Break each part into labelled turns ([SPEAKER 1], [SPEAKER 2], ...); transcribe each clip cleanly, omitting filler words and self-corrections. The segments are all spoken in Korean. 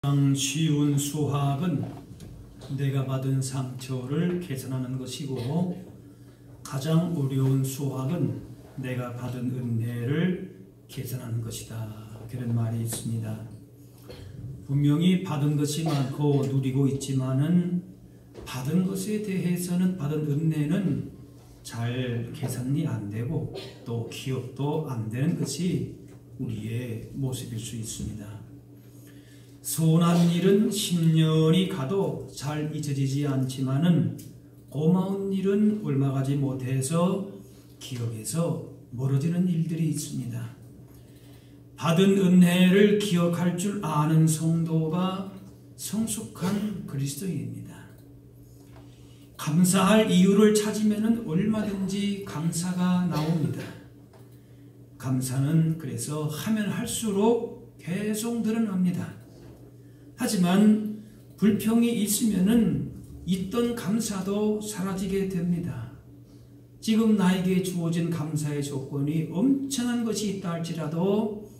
[SPEAKER 1] 가장 쉬운 수학은 내가 받은 상처를 계산하는 것이고, 가장 어려운 수학은 내가 받은 은혜를 계산하는 것이다. 그런 말이 있습니다. 분명히 받은 것이 많고 누리고 있지만은 받은 것에 대해서는, 받은 은혜는 잘 계산이 안 되고 또 기억도 안 되는 것이 우리의 모습일 수 있습니다. 선한 일은 10년이 가도 잘 잊혀지지 않지만은 고마운 일은 얼마 가지 못해서 기억에서 멀어지는 일들이 있습니다. 받은 은혜를 기억할 줄 아는 성도가 성숙한 그리스도인입니다. 감사할 이유를 찾으면 얼마든지 감사가 나옵니다. 감사는 그래서 하면 할수록 계속 늘어납니다. 하지만 불평이 있으면은 있던 감사도 사라지게 됩니다. 지금 나에게 주어진 감사의 조건이 엄청난 것이 있다 할지라도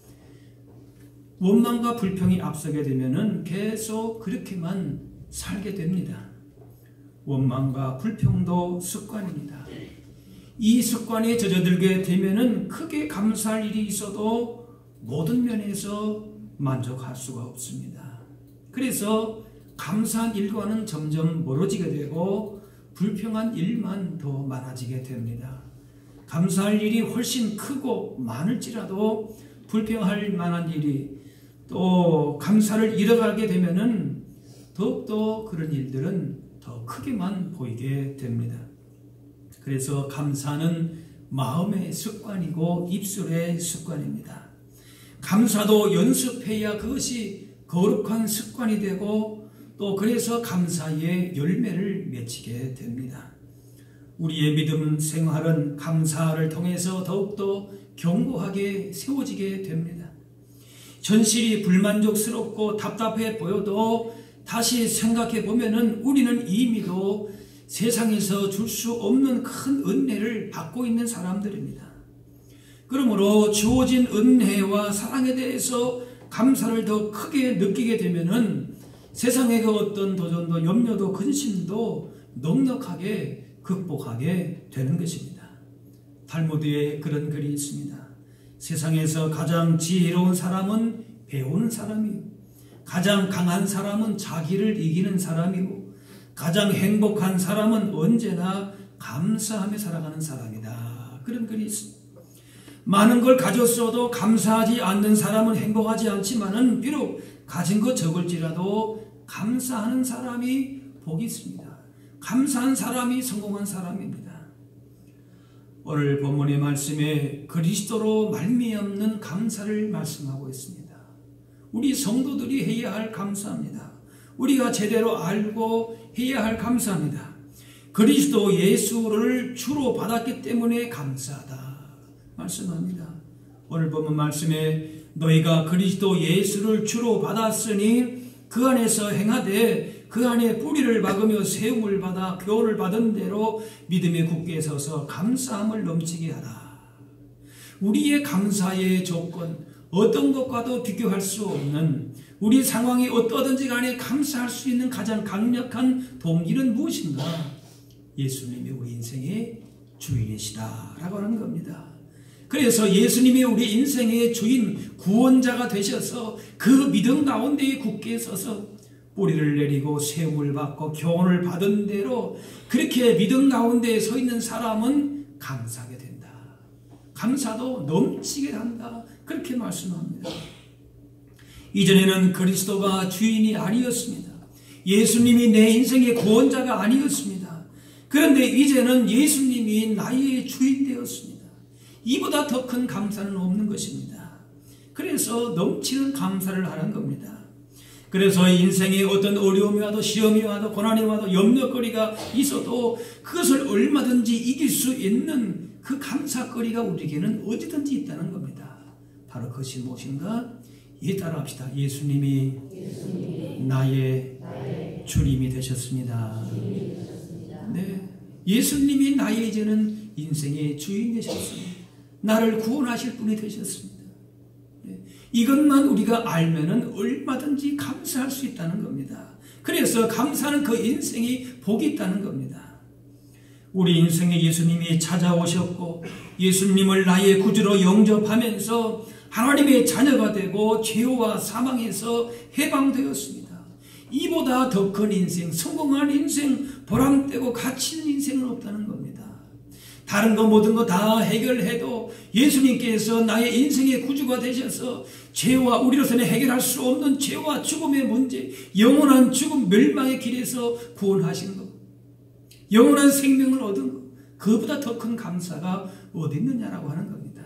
[SPEAKER 1] 원망과 불평이 앞서게 되면은 계속 그렇게만 살게 됩니다. 원망과 불평도 습관입니다. 이 습관에 젖어들게 되면은 크게 감사할 일이 있어도 모든 면에서 만족할 수가 없습니다. 그래서 감사한 일과는 점점 멀어지게 되고 불평한 일만 더 많아지게 됩니다. 감사할 일이 훨씬 크고 많을지라도 불평할 만한 일이 또 감사를 잃어가게 되면은 더욱더 그런 일들은 더 크게만 보이게 됩니다. 그래서 감사는 마음의 습관이고 입술의 습관입니다. 감사도 연습해야 그것이 거룩한 습관이 되고 또 그래서 감사의 열매를 맺히게 됩니다. 우리의 믿음 생활은 감사를 통해서 더욱더 견고하게 세워지게 됩니다. 현실이 불만족스럽고 답답해 보여도 다시 생각해 보면은 우리는 이미도 세상에서 줄 수 없는 큰 은혜를 받고 있는 사람들입니다. 그러므로 주어진 은혜와 사랑에 대해서 감사를 더 크게 느끼게 되면은 세상의 그 어떤 도전도 염려도 근심도 넉넉하게 극복하게 되는 것입니다. 탈무드에 그런 글이 있습니다. 세상에서 가장 지혜로운 사람은 배우는 사람이고, 가장 강한 사람은 자기를 이기는 사람이고, 가장 행복한 사람은 언제나 감사하며 살아가는 사람이다. 그런 글이 있습니다. 많은 걸 가졌어도 감사하지 않는 사람은 행복하지 않지만은 비록 가진 것 적을지라도 감사하는 사람이 복이 있습니다. 감사한 사람이 성공한 사람입니다. 오늘 본문의 말씀에 그리스도로 말미암는 감사를 말씀하고 있습니다. 우리 성도들이 해야 할 감사입니다. 우리가 제대로 알고 해야 할 감사입니다. 그리스도 예수를 주로 받았기 때문에 감사하다 말씀합니다. 오늘 본문 말씀에 너희가 그리스도 예수를 주로 받았으니 그 안에서 행하되 그 안에 뿌리를 박으며 세움을 받아 교훈을 받은 대로 믿음에 굳게 서서 감사함을 넘치게 하라. 우리의 감사의 조건, 어떤 것과도 비교할 수 없는, 우리 상황이 어떠든지 간에 감사할 수 있는 가장 강력한 동기는 무엇인가? 예수님이 우리 인생의 주인이시다 라고 하는 겁니다. 그래서 예수님이 우리 인생의 주인, 구원자가 되셔서 그 믿음 가운데 굳게 서서 뿌리를 내리고 세움을 받고 교훈을 받은 대로 그렇게 믿음 가운데 서 있는 사람은 감사하게 된다. 감사도 넘치게 한다. 그렇게 말씀합니다. 이전에는 그리스도가 주인이 아니었습니다. 예수님이 내 인생의 구원자가 아니었습니다. 그런데 이제는 예수님이 나의 주인 되었습니다. 이보다 더 큰 감사는 없는 것입니다. 그래서 넘치는 감사를 하는 겁니다. 그래서 인생에 어떤 어려움이 와도 시험이 와도 고난이 와도 염려거리가 있어도 그것을 얼마든지 이길 수 있는 그 감사거리가 우리에게는 어디든지 있다는 겁니다. 바로 그것이 무엇인가? 따라합시다. 예수님이 나의 주님이 되셨습니다. 네, 예수님이 나의 이제는 인생의 주인 되셨습니다. 나를 구원하실 분이 되셨습니다. 이것만 우리가 알면은 얼마든지 감사할 수 있다는 겁니다. 그래서 감사는 그 인생이 복이 있다는 겁니다. 우리 인생에 예수님이 찾아오셨고 예수님을 나의 구주로 영접하면서 하나님의 자녀가 되고 죄와 사망에서 해방되었습니다. 이보다 더 큰 인생, 성공한 인생, 보람되고 가치 있는 인생은 없다는 겁니다. 다른 거 모든 거 다 해결해도 예수님께서 나의 인생의 구주가 되셔서 죄와 우리로서는 해결할 수 없는 죄와 죽음의 문제, 영원한 죽음 멸망의 길에서 구원하신 것, 영원한 생명을 얻은 것, 그보다 더 큰 감사가 어디 있느냐라고 하는 겁니다.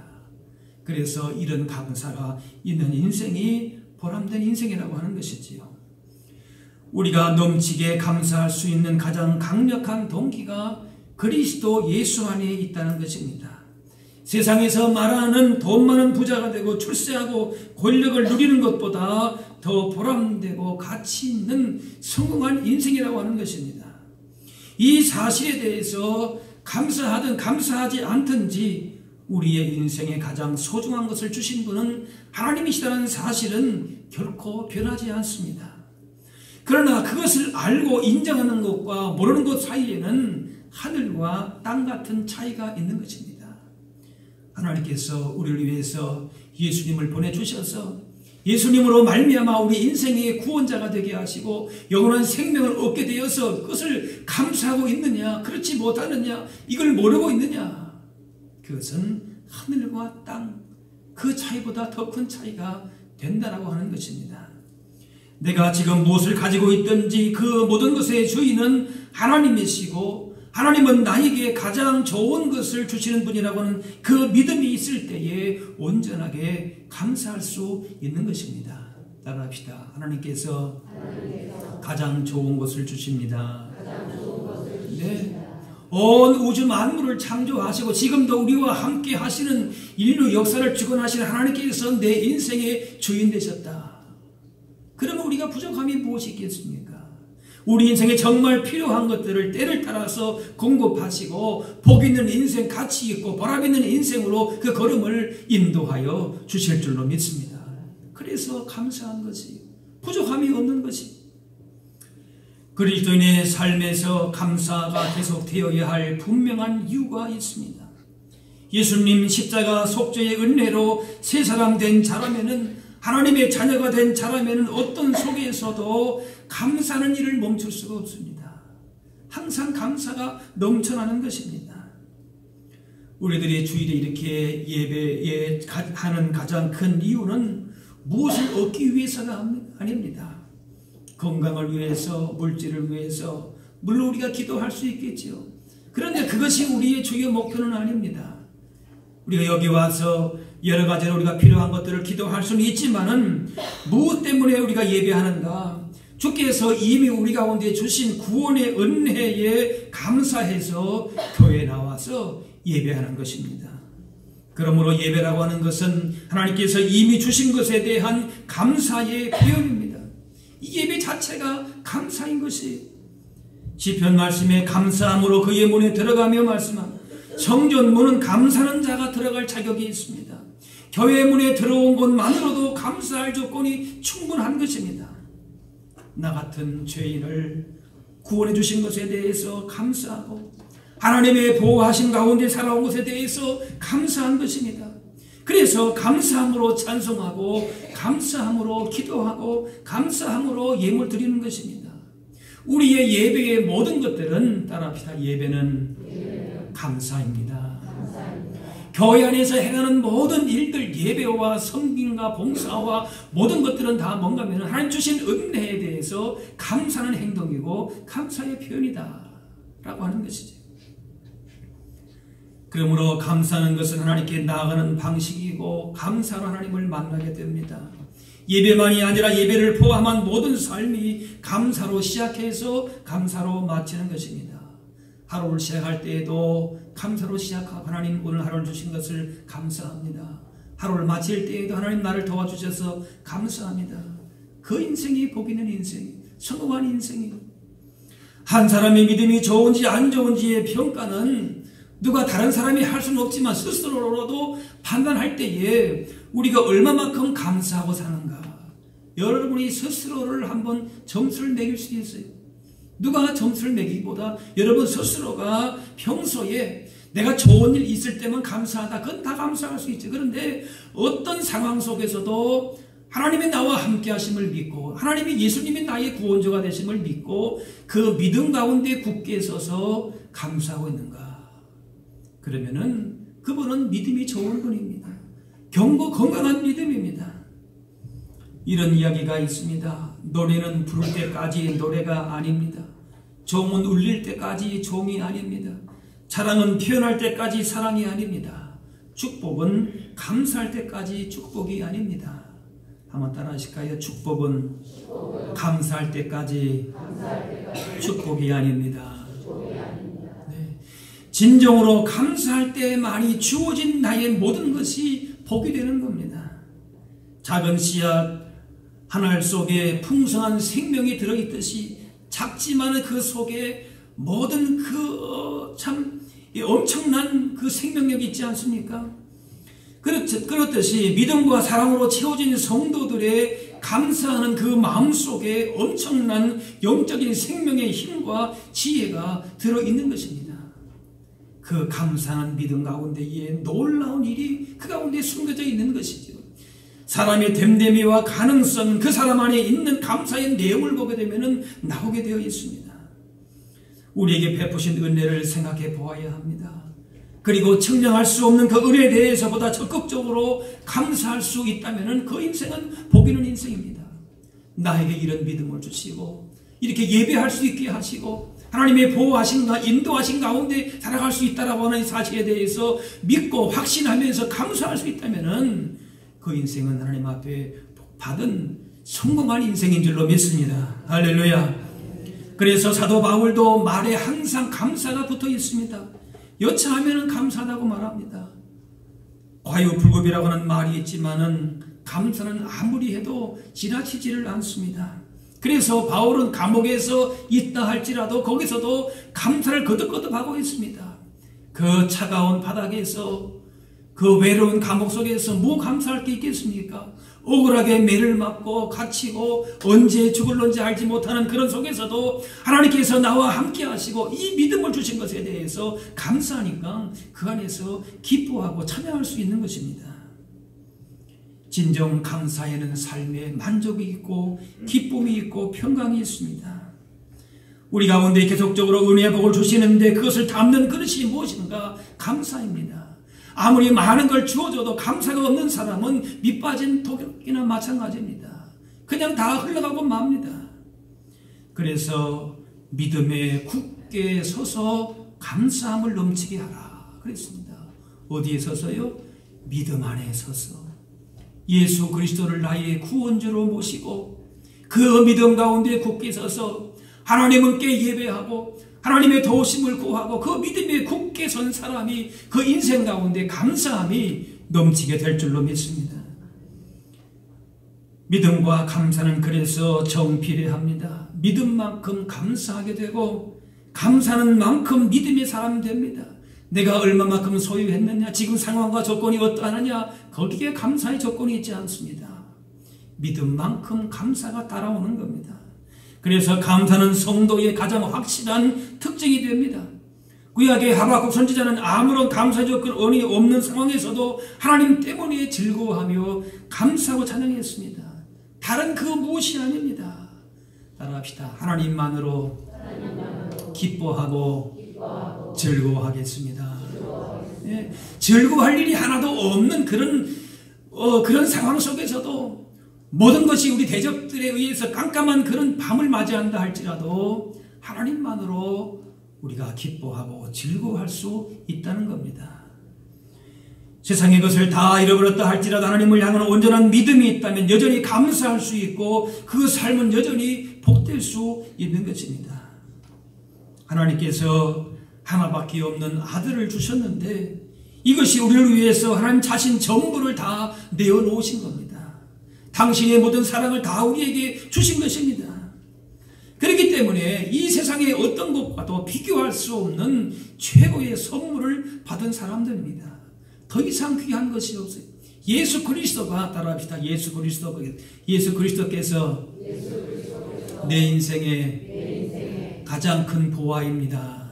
[SPEAKER 1] 그래서 이런 감사가 있는 인생이 보람된 인생이라고 하는 것이지요. 우리가 넘치게 감사할 수 있는 가장 강력한 동기가 그리스도 예수 안에 있다는 것입니다. 세상에서 말하는 돈 많은 부자가 되고 출세하고 권력을 누리는 것보다 더 보람되고 가치 있는 성공한 인생이라고 하는 것입니다. 이 사실에 대해서 감사하든 감사하지 않든지 우리의 인생에 가장 소중한 것을 주신 분은 하나님이시다는 사실은 결코 변하지 않습니다. 그러나 그것을 알고 인정하는 것과 모르는 것 사이에는 하늘과 땅 같은 차이가 있는 것입니다. 하나님께서 우리를 위해서 예수님을 보내주셔서 예수님으로 말미암아 우리 인생의 구원자가 되게 하시고 영원한 생명을 얻게 되어서 그것을 감사하고 있느냐, 그렇지 못하느냐, 이걸 모르고 있느냐, 그것은 하늘과 땅 그 차이보다 더 큰 차이가 된다라고 하는 것입니다. 내가 지금 무엇을 가지고 있든지 그 모든 것의 주인은 하나님이시고 하나님은 나에게 가장 좋은 것을 주시는 분이라고 하는 그 믿음이 있을 때에 온전하게 감사할 수 있는 것입니다. 따라합시다. 하나님께서 가장 좋은 것을 주십니다. 네. 온 우주 만물을 창조하시고 지금도 우리와 함께 하시는 인류 역사를 주관하시는 하나님께서 내 인생의 주인 되셨다. 그러면 우리가 부족함이 무엇이 있겠습니까? 우리 인생에 정말 필요한 것들을 때를 따라서 공급하시고 복 있는 인생, 가치 있고 보람 있는 인생으로 그 걸음을 인도하여 주실 줄로 믿습니다. 그래서 감사한 것이, 부족함이 없는 것이, 그리스도인의 삶에서 감사가 계속되어야 할 분명한 이유가 있습니다. 예수님 십자가 속죄의 은혜로 새 사람 된 자라면은, 하나님의 자녀가 된 자라면은 어떤 속에서도 감사하는 일을 멈출 수가 없습니다. 항상 감사가 넘쳐나는 것입니다. 우리들이 주일에 이렇게 예배에 하는 가장 큰 이유는 무엇을 얻기 위해서가 아닙니다. 건강을 위해서, 물질을 위해서, 물론 우리가 기도할 수 있겠지요. 그런데 그것이 우리의 주요 목표는 아닙니다. 우리가 여기 와서 여러 가지로 우리가 필요한 것들을 기도할 수는 있지만은 무엇 때문에 우리가 예배하는가? 주께서 이미 우리 가운데 주신 구원의 은혜에 감사해서 교회에 나와서 예배하는 것입니다. 그러므로 예배라고 하는 것은 하나님께서 이미 주신 것에 대한 감사의 표현입니다. 이 예배 자체가 감사인 것이, 시편 말씀에 감사함으로 그의 문에 들어가며 말씀합니다. 성전 문은 감사하는 자가 들어갈 자격이 있습니다. 교회 문에 들어온 것만으로도 감사할 조건이 충분한 것입니다. 나 같은 죄인을 구원해 주신 것에 대해서 감사하고 하나님의 보호하신 가운데 살아온 것에 대해서 감사한 것입니다. 그래서 감사함으로 찬송하고 감사함으로 기도하고 감사함으로 예물 드리는 것입니다. 우리의 예배의 모든 것들은, 따라합시다, 예배는 감사입니다. 교회 안에서 행하는 모든 일들, 예배와 섬김과 봉사와 모든 것들은 다 뭔가 하면 하나님 주신 은혜에 대해서 감사하는 행동이고 감사의 표현이다 라고 하는 것이죠. 그러므로 감사하는 것은 하나님께 나아가는 방식이고 감사로 하나님을 만나게 됩니다. 예배만이 아니라 예배를 포함한 모든 삶이 감사로 시작해서 감사로 마치는 것입니다. 하루를 시작할 때에도 감사로 시작하고 하나님 오늘 하루를 주신 것을 감사합니다. 하루를 마칠 때에도 하나님 나를 도와주셔서 감사합니다. 그 인생이 복 있는 인생, 성공한 인생이. 한 사람의 믿음이 좋은지 안 좋은지의 평가는 누가 다른 사람이 할 수는 없지만 스스로로도 판단할 때에 우리가 얼마만큼 감사하고 사는가? 여러분이 스스로를 한번 점수를 매길 수 있어요. 누가 점수를 매기기보다 여러분 스스로가 평소에 내가 좋은 일 있을 때만 감사하다. 그건 다 감사할 수 있죠. 그런데 어떤 상황 속에서도 하나님이 나와 함께 하심을 믿고 하나님이 예수님이 나의 구원자가 되심을 믿고 그 믿음 가운데 굳게 서서 감사하고 있는가? 그러면은 그분은 믿음이 좋은 분입니다. 견고 건강한 믿음입니다. 이런 이야기가 있습니다. 노래는 부를 때까지 노래가 아닙니다. 종은 울릴 때까지 종이 아닙니다. 사랑은 표현할 때까지 사랑이 아닙니다. 축복은 감사할 때까지 축복이 아닙니다. 한번 따라 하실까요? 축복은 감사할 때까지 축복이 아닙니다. 네. 진정으로 감사할 때만이 주어진 나의 모든 것이 복이 되는 겁니다. 작은 씨앗 하늘 속에 풍성한 생명이 들어있듯이 작지만 그 속에 모든 참 엄청난 그 생명력이 있지 않습니까? 그렇듯이 믿음과 사랑으로 채워진 성도들의 감사하는 그 마음속에 엄청난 영적인 생명의 힘과 지혜가 들어있는 것입니다. 그 감사하는 믿음 가운데에 놀라운 일이 그 가운데 숨겨져 있는 것이죠. 사람의 됨됨이와 가능성, 그 사람 안에 있는 감사의 내용을 보게 되면 나오게 되어 있습니다. 우리에게 베푸신 은혜를 생각해 보아야 합니다. 그리고 측량할 수 없는 그 은혜에 대해서보다 적극적으로 감사할 수 있다면 그 인생은 복 있는 인생입니다. 나에게 이런 믿음을 주시고 이렇게 예배할 수 있게 하시고 하나님의 보호하신가 인도하신 가운데 살아갈 수 있다라고 하는 사실에 대해서 믿고 확신하면서 감사할 수 있다면 그 인생은 하나님 앞에 받은 성공한 인생인 줄로 믿습니다. 할렐루야. 그래서 사도 바울도 말에 항상 감사가 붙어 있습니다. 여차하면 감사하다고 말합니다. 과유불급이라고 하는 말이 있지만은 감사는 아무리 해도 지나치지를 않습니다. 그래서 바울은 감옥에서 있다 할지라도 거기서도 감사를 거듭거듭하고 있습니다. 그 차가운 바닥에서 그 외로운 감옥 속에서 뭐 감사할 게 있겠습니까? 억울하게 매를 맞고 갇히고 언제 죽을런지 알지 못하는 그런 속에서도 하나님께서 나와 함께 하시고 이 믿음을 주신 것에 대해서 감사하니까 그 안에서 기뻐하고 찬양할 수 있는 것입니다. 진정 감사에는 삶에 만족이 있고 기쁨이 있고 평강이 있습니다. 우리 가운데 계속적으로 은혜의 복을 주시는데 그것을 담는 그릇이 무엇인가? 감사입니다. 아무리 많은 걸 주어줘도 감사가 없는 사람은 밑빠진 독이나 마찬가지입니다. 그냥 다 흘러가고 맙니다. 그래서 믿음에 굳게 서서 감사함을 넘치게 하라 그랬습니다. 어디에 서서요? 믿음 안에 서서 예수 그리스도를 나의 구원주로 모시고 그 믿음 가운데 굳게 서서 하나님께 예배하고 하나님의 도우심을 구하고 그 믿음에 굳게 선 사람이 그 인생 가운데 감사함이 넘치게 될 줄로 믿습니다. 믿음과 감사는 그래서 정비례합니다. 믿음만큼 감사하게 되고 감사하는 만큼 믿음의 사람 됩니다. 내가 얼마만큼 소유했느냐, 지금 상황과 조건이 어떠하느냐, 거기에 감사의 조건이 있지 않습니다. 믿음만큼 감사가 따라오는 겁니다. 그래서 감사는 성도의 가장 확실한 특징이 됩니다. 구약의 하박국 선지자는 아무런 감사 조건이 없는 상황에서도 하나님 때문에 즐거워하며 감사하고 찬양했습니다. 다른 그 무엇이 아닙니다. 따라합시다. 하나님만으로 기뻐하고 즐거워하겠습니다. 예, 즐거워할 일이 하나도 없는 그런 상황 속에서도 모든 것이 우리 대적들에 의해서 깜깜한 그런 밤을 맞이한다 할지라도 하나님만으로 우리가 기뻐하고 즐거워할 수 있다는 겁니다. 세상의 것을 다 잃어버렸다 할지라도 하나님을 향한 온전한 믿음이 있다면 여전히 감사할 수 있고 그 삶은 여전히 복될 수 있는 것입니다. 하나님께서 하나밖에 없는 아들을 주셨는데 이것이 우리를 위해서 하나님 자신 전부를 다 내어놓으신 겁니다. 당신의 모든 사랑을 다 우리에게 주신 것입니다. 그렇기 때문에 이 세상의 어떤 것과도 비교할 수 없는 최고의 선물을 받은 사람들입니다. 더 이상 귀한 것이 없어요. 예수 그리스도가 따라합시다. 예수 그리스도께서 내 인생의 가장 큰 보화입니다.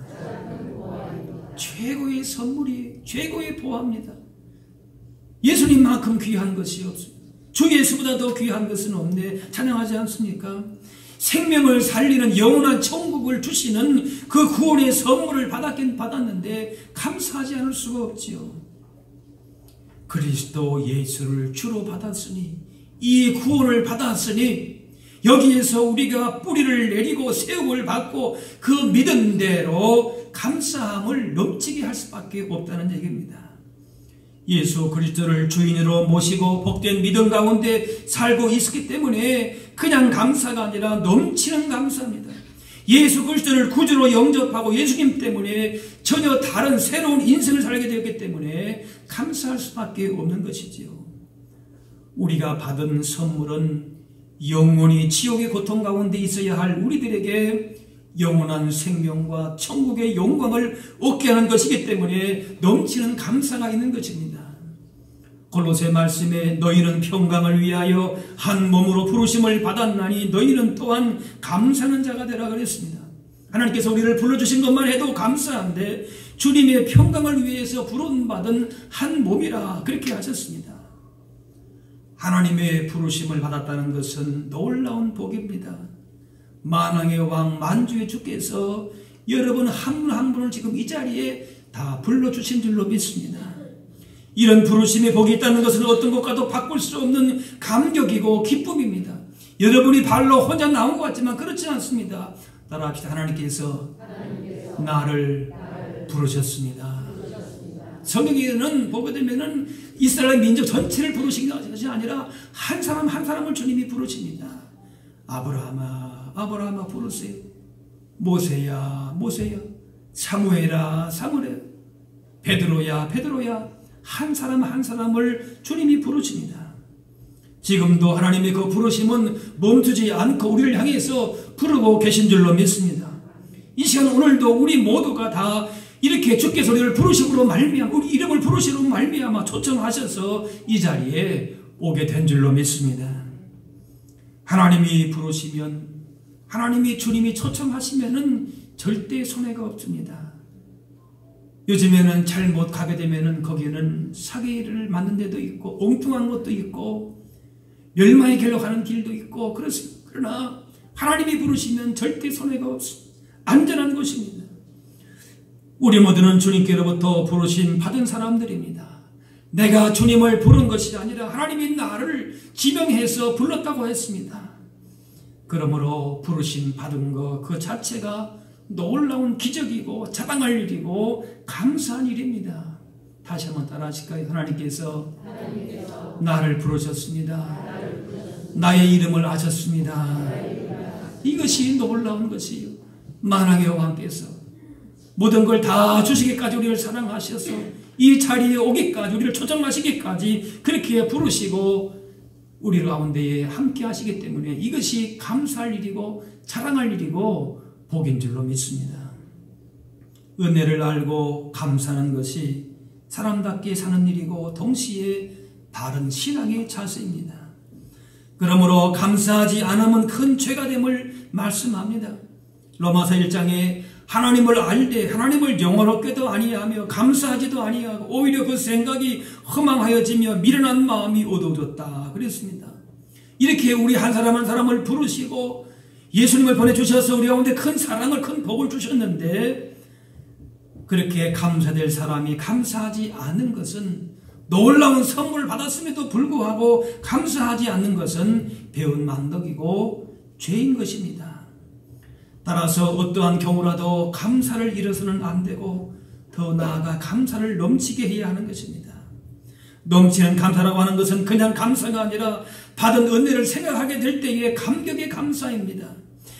[SPEAKER 1] 최고의 선물이 최고의 보화입니다. 예수님만큼 귀한 것이 없습니다. 주 예수보다 더 귀한 것은 없네. 찬양하지 않습니까? 생명을 살리는 영원한 천국을 주시는 그 구원의 선물을 받았긴 받았는데 감사하지 않을 수가 없지요. 그리스도 예수를 주로 받았으니, 이 구원을 받았으니 여기에서 우리가 뿌리를 내리고 세움을 받고 그 믿음대로 감사함을 넘치게 할 수밖에 없다는 얘기입니다. 예수 그리스도를 주인으로 모시고 복된 믿음 가운데 살고 있었기 때문에 그냥 감사가 아니라 넘치는 감사입니다. 예수 그리스도를 구주로 영접하고 예수님 때문에 전혀 다른 새로운 인생을 살게 되었기 때문에 감사할 수밖에 없는 것이지요. 우리가 받은 선물은 영원히 지옥의 고통 가운데 있어야 할 우리들에게 영원한 생명과 천국의 영광을 얻게 하는 것이기 때문에 넘치는 감사가 있는 것입니다. 골로새 말씀에 너희는 평강을 위하여 한 몸으로 부르심을 받았나니 너희는 또한 감사하는 자가 되라 그랬습니다. 하나님께서 우리를 불러주신 것만 해도 감사한데 주님의 평강을 위해서 부름받은 한 몸이라 그렇게 하셨습니다. 하나님의 부르심을 받았다는 것은 놀라운 복입니다. 만왕의 왕 만주의 주께서 여러분 한 분 한 분을 지금 이 자리에 다 불러주신 줄로 믿습니다. 이런 부르심의 복이 있다는 것은 어떤 것과도 바꿀 수 없는 감격이고 기쁨입니다. 여러분이 발로 혼자 나온 것 같지만 그렇지 않습니다. 따라합시다. 하나님께서 나를 부르셨습니다. 성경에는 보게 되면은 이스라엘 민족 전체를 부르신 것이 아니라 한 사람 한 사람을 주님이 부르십니다. 아브라함아, 아브라함아 부르세요. 모세야, 모세야. 사무엘아, 사무엘. 베드로야, 베드로야. 한 사람 한 사람을 주님이 부르십니다. 지금도 하나님의 그 부르심은 멈추지 않고 우리를 향해서 부르고 계신 줄로 믿습니다. 이 시간 오늘도 우리 모두가 다 이렇게 주께서 우리를 부르심으로 말미암아 우리 이름을 부르심으로 말미암아 초청하셔서 이 자리에 오게 된 줄로 믿습니다. 하나님이 부르시면, 하나님이 주님이 초청하시면은 절대 손해가 없습니다. 요즘에는 잘못 가게 되면은 거기는 사기를 맞는 데도 있고 엉뚱한 것도 있고 멸망의 길로 가는 길도 있고 그렇습니다. 그러나 하나님이 부르시면 절대 손해가 없습니다. 안전한 것입니다. 우리 모두는 주님께로부터 부르심 받은 사람들입니다. 내가 주님을 부른 것이 아니라 하나님이 나를 지명해서 불렀다고 했습니다. 그러므로 부르심 받은 것 그 자체가 놀라운 기적이고 자랑할 일이고 감사한 일입니다. 다시 한번 따라 하실까요? 하나님께서 나를 부르셨습니다. 나의 이름을 아셨습니다. 이것이 놀라운 것이요. 만왕의 왕께서 모든 걸 다 주시기까지 우리를 사랑하셔서 이 자리에 오기까지 우리를 초청하시기까지 그렇게 부르시고 우리 가운데에 함께 하시기 때문에 이것이 감사할 일이고 자랑할 일이고 복인 줄로 믿습니다. 은혜를 알고 감사하는 것이 사람답게 사는 일이고 동시에 바른 신앙의 자세입니다. 그러므로 감사하지 않으면 큰 죄가 됨을 말씀합니다. 로마서 1장에 하나님을 알되 하나님을 영원롭게도 아니하며 감사하지도 아니하고 오히려 그 생각이 허망하여지며 미련한 마음이 어두워졌다 그랬습니다. 이렇게 우리 한 사람 한 사람을 부르시고 예수님을 보내주셔서 우리 가운데 큰 사랑을 큰 복을 주셨는데 그렇게 감사될 사람이 감사하지 않는 것은 놀라운 선물을 받았음에도 불구하고 감사하지 않는 것은 배운 만덕이고 죄인 것입니다. 따라서 어떠한 경우라도 감사를 잃어서는 안 되고 더 나아가 감사를 넘치게 해야 하는 것입니다. 넘치는 감사라고 하는 것은 그냥 감사가 아니라 받은 은혜를 생각하게 될 때의 감격의 감사입니다.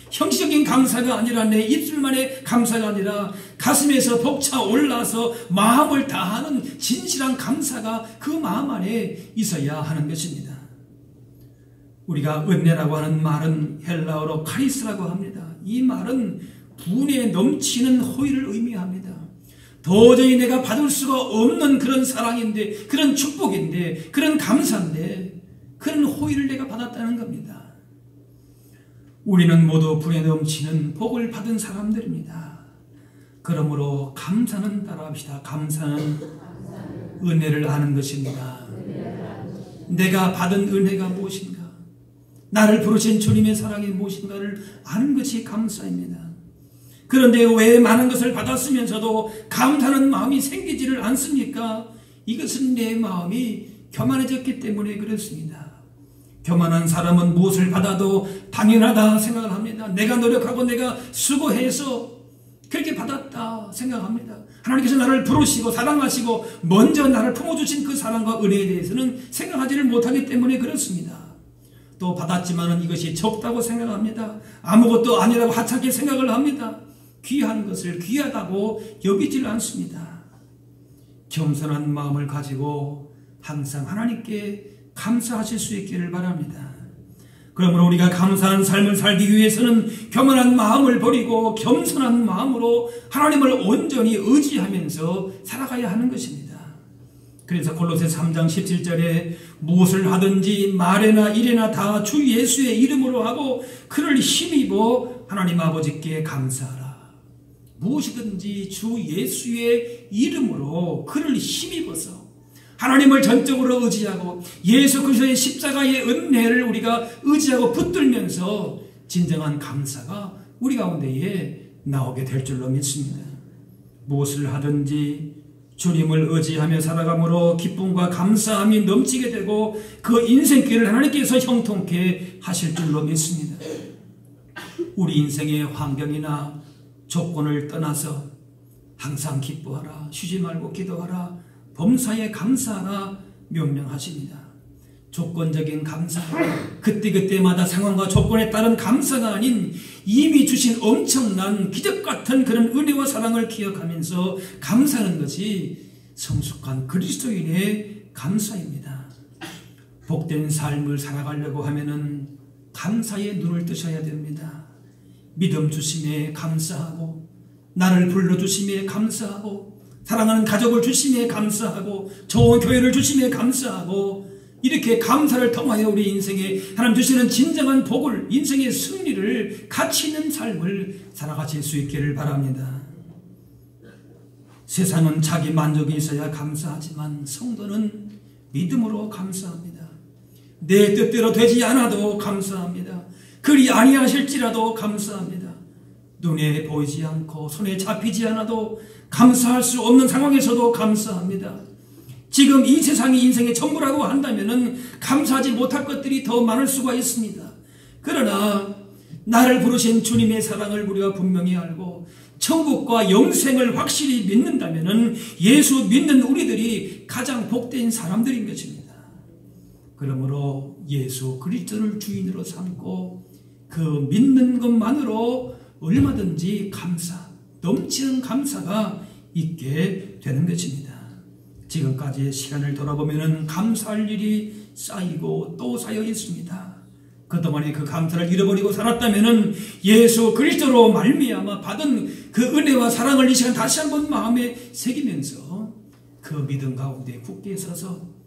[SPEAKER 1] 형식적인 감사가 아니라 내 입술만의 감사가 아니라 가슴에서 벅차 올라서 마음을 다하는 진실한 감사가 그 마음 안에 있어야 하는 것입니다. 우리가 은혜라고 하는 말은 헬라어로 카리스라고 합니다. 이 말은 분에 넘치는 호의를 의미합니다. 도저히 내가 받을 수가 없는 그런 사랑인데, 그런 축복인데, 그런 감사인데, 그런 호의를 내가 받았다는 겁니다. 우리는 모두 불에 넘치는 복을 받은 사람들입니다. 그러므로 감사는 따라합시다. 감사는 은혜를 아는 것입니다. 내가 받은 은혜가 무엇인가, 나를 부르신 주님의 사랑이 무엇인가를 아는 것이 감사입니다. 그런데 왜 많은 것을 받았으면서도 감사하는 마음이 생기지를 않습니까? 이것은 내 마음이 교만해졌기 때문에 그렇습니다. 교만한 사람은 무엇을 받아도 당연하다 생각을 합니다. 내가 노력하고 내가 수고해서 그렇게 받았다 생각합니다. 하나님께서 나를 부르시고 사랑하시고 먼저 나를 품어주신 그 사랑과 은혜에 대해서는 생각하지를 못하기 때문에 그렇습니다. 또 받았지만 이것이 적다고 생각합니다. 아무것도 아니라고 하찮게 생각을 합니다. 귀한 것을 귀하다고 여기질 않습니다. 겸손한 마음을 가지고 항상 하나님께 감사하실 수 있기를 바랍니다. 그러므로 우리가 감사한 삶을 살기 위해서는 교만한 마음을 버리고 겸손한 마음으로 하나님을 온전히 의지하면서 살아가야 하는 것입니다. 그래서 골로새 3장 17절에 무엇을 하든지 말에나 일에나 다 주 예수의 이름으로 하고 그를 힘입어 하나님 아버지께 감사하라. 무엇이든지 주 예수의 이름으로 그를 힘입어서 하나님을 전적으로 의지하고 예수 그리스도의 십자가의 은혜를 우리가 의지하고 붙들면서 진정한 감사가 우리 가운데에 나오게 될 줄로 믿습니다. 무엇을 하든지 주님을 의지하며 살아감으로 기쁨과 감사함이 넘치게 되고 그 인생길을 하나님께서 형통케 하실 줄로 믿습니다. 우리 인생의 환경이나 조건을 떠나서 항상 기뻐하라, 쉬지 말고 기도하라, 범사에 감사하라 명령하십니다. 조건적인 감사, 그때그때마다 상황과 조건에 따른 감사가 아닌 이미 주신 엄청난 기적같은 그런 은혜와 사랑을 기억하면서 감사하는 것이 성숙한 그리스도인의 감사입니다. 복된 삶을 살아가려고 하면은 감사에 눈을 뜨셔야 됩니다. 믿음 주심에 감사하고, 나를 불러주심에 감사하고, 사랑하는 가족을 주심에 감사하고, 좋은 교회를 주심에 감사하고, 이렇게 감사를 통하여 우리 인생에 하나님 주시는 진정한 복을, 인생의 승리를, 가치 있는 삶을 살아가실 수 있기를 바랍니다. 세상은 자기 만족이 있어야 감사하지만 성도는 믿음으로 감사합니다. 내 뜻대로 되지 않아도 감사합니다. 그리 아니하실지라도 감사합니다. 눈에 보이지 않고 손에 잡히지 않아도 감사할 수 없는 상황에서도 감사합니다. 지금 이 세상이 인생의 전부라고 한다면 감사하지 못할 것들이 더 많을 수가 있습니다. 그러나 나를 부르신 주님의 사랑을 우리가 분명히 알고 천국과 영생을 확실히 믿는다면 예수 믿는 우리들이 가장 복된 사람들인 것입니다. 그러므로 예수 그리스도를 주인으로 삼고 그 믿는 것만으로 얼마든지 감사, 넘치는 감사가 있게 되는 것입니다. 지금까지의 시간을 돌아보면 감사할 일이 쌓이고 또 쌓여 있습니다. 그동안에 그 감사를 잃어버리고 살았다면 예수 그리스도로 말미암아 받은 그 은혜와 사랑을 이 시간 다시 한번 마음에 새기면서 그 믿음 가운데 굳게 서서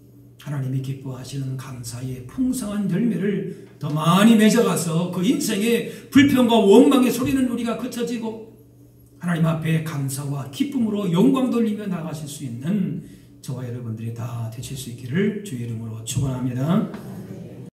[SPEAKER 1] 하나님이 기뻐하시는 감사의 풍성한 열매를 더 많이 맺어가서 그 인생의 불평과 원망의 소리는 우리가 그쳐지고 하나님 앞에 감사와 기쁨으로 영광 돌리며 나가실 수 있는 저와 여러분들이 다 되실 수 있기를 주의 이름으로 축원합니다.